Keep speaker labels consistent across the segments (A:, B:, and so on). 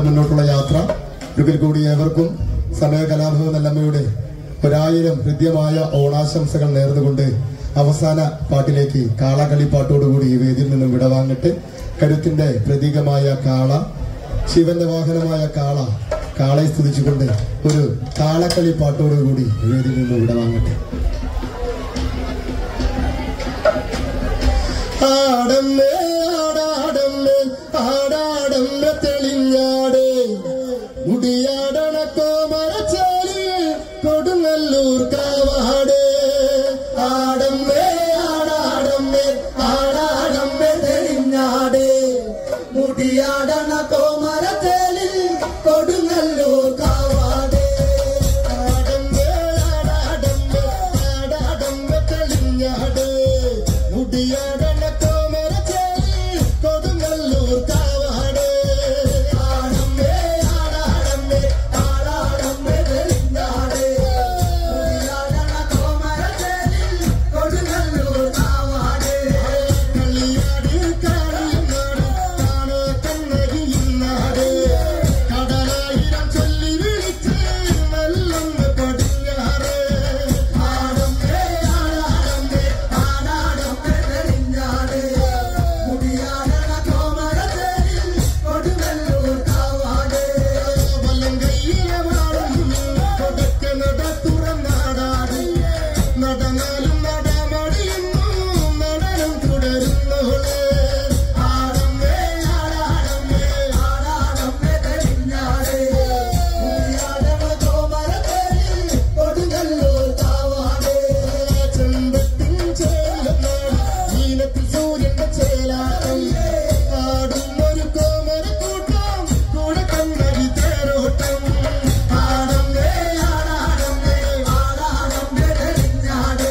A: മുന്നോട്ടുള്ള യാത്ര ഒരിക്കൽ കൂടി ഏവർക്കും സമയ കലാഭവൻ നെല്ലമ്മയുടെ 1000 ഹൃദ്യമായ ഓണാശംസകൾ നേർന്നുകൊണ്ട് അവസാന പാട്ടിലേക്ക് കാളകളി പാട്ടോടുകൂടി ഈ വേദിയിൽ നിന്നും വിടവാങ്ങട്ടെ. കരുത്തിന്റെ പ്രതീകമായ കാള, ശിവന്റെ വാഹനമായ കാളയെ സ്തുതിച്ചുകൊണ്ട് ഒരു കാളക്കളി പാട്ടോടുകൂടി വേദിയിൽ നിന്നും വിടവാങ്ങട്ടെ. ആടമ്മേ ആടാടമ്മേ ആടാടമ്മേ തെളിഞ്ഞാടേ മുടിയാടണ കോമരച്ചാലി കൊടുങ്ങല്ലൂർ കാവാടേ. ആടമ്മേ ആടാടമ്മേ ആടാടമ്മേ തെളിഞ്ഞാടേ മുടിയാടണ കോമരച്ചാലി കൊടുങ്ങല്ലൂർ കാവാടേ. ആടമ്മേ ആടാടമ്മേ ആടാടമ്മേ തെളിഞ്ഞാടേ മുടിയാടണ കോമരച്ചാലി കൊടുങ്ങല്ലൂർ കാവാടേ. ആടമ്മേ ആടാടമ്മേ ആടാടമ്മേ തെളിഞ്ഞാടേ മുടിയാടണ കോമരച്ചാലി കൊടുങ്ങല്ലൂർ കാവാടേ. കളിയാടി കളിയുന്നാട് കാണോ കണ്ണകിയുന്നാട് കടലായിരം ചൊല്ലി വിളിച്ച് മെല്ലൊന്ന് പടിഞ്ഞാറ്. ആടമ്മേ ആടാടമ്മേ ആടാടമ്മേ തെളിഞ്ഞാട് മുടിയാടണ കോമരച്ചാലി കൊടുങ്ങല്ലൂർ കാവാടേ. വലങ്കയിലെ വാഴും കൊടുക്ക നട തുറന്നാടാട് നടന്നാലും നടമടിയുന്നു നടനം തുടരുന്നോളെ. ആടമ്മേ ആടാടമ്മേ ആടാടമ്മേ തെളിഞ്ഞാട് മുടിയാടണ കോമരച്ചാലി കൊടുങ്ങല്ലൂർ കാവാടേ. ചെമ്പത്തിൻ ചേലനാട് നീലത്തിൽ സൂര്യന്റെ ചേലാട്ടം ആടുന്നൊരു കോമരക്കൂട്ടം കൂടെ കണ്ണടി തേരോട്ടം. ആടമ്മേ ആടാടമ്മേ ആടാടമ്മേ തെളിഞ്ഞാട്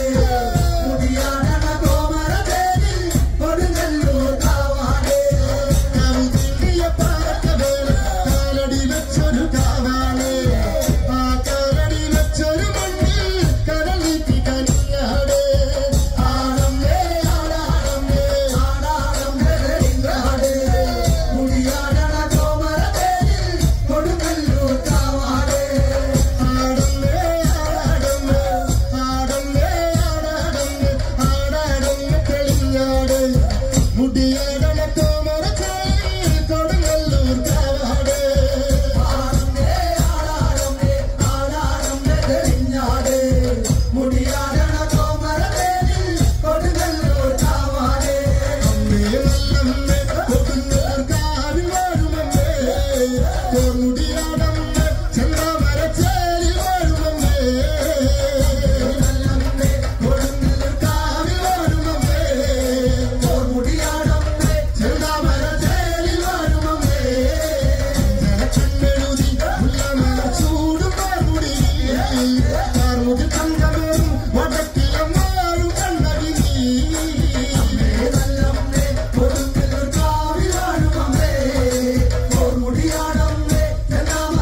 A: മുടിയാടണ കോമരച്ചാലി കൊടുങ്ങല്ലൂർ കാവാടേ. കൗതുകിയ പാറക്കവേല കാലടി വെച്ചൊരു കാവാണ്. ആ കാലടി വെച്ചൊരു മണ്ണിൽ കടൽ നീട്ടി കനിഞ്ഞാട്. ആടമ്മേ ആടാടമ്മേ ആടാടമ്മേ തെളിഞ്ഞാട് മുടിയാടണ കോമരച്ചാലി കൊടുങ്ങല്ലൂർ കാവാടേ. ആടമ്മേ ആടാടമ്മേ ആടമ്മേ ആടാടമ്മേ ആടാടമ്മേ തെളിഞ്ഞാട് മുടിയാടണ കോമരച്ചാലി കൊടുങ്ങല്ലൂർ കാവാടേ. ആടമ്മേ ആടാടമ്മേ ആടാടമ്മേ തെളിഞ്ഞാട് മുടിയാടണ കോമരച്ചാലി കൊടുങ്ങല്ലൂർ കാവാടേ. അമ്മേ നല്ലമ്മേ കൊടുങ്ങല്ലൂർ കാവിൽ വാഴുമമ്മേ കോർമുടിയാടമ്മേ ചെന്താമരച്ചാലി വാഴുമമ്മേ. നല്ലമ്മേ കൊടുങ്ങല്ലൂർ കാവിൽ വാഴുമമ്മേ കോർമുടിയാടമ്മേ ചെന്താമരച്ചാലി വാഴുമമ്മേ. ജനക്കണ്ണെഴുതി മുല്ലമല ചൂടും കാർമുടി കാർമുടി തങ്കമേറും വടക്കിലമ്മാറും കണ്ണടി നീ. നല്ലമ്മേ കൊടുങ്ങല്ലൂർ കാവിൽ വാഴുമമ്മേ കോർമുടിയാടമ്മേ ചെന്താമരച്ചാലി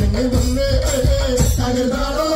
A: നിങ്ങൾ വന്ന് തകർന്നാളോ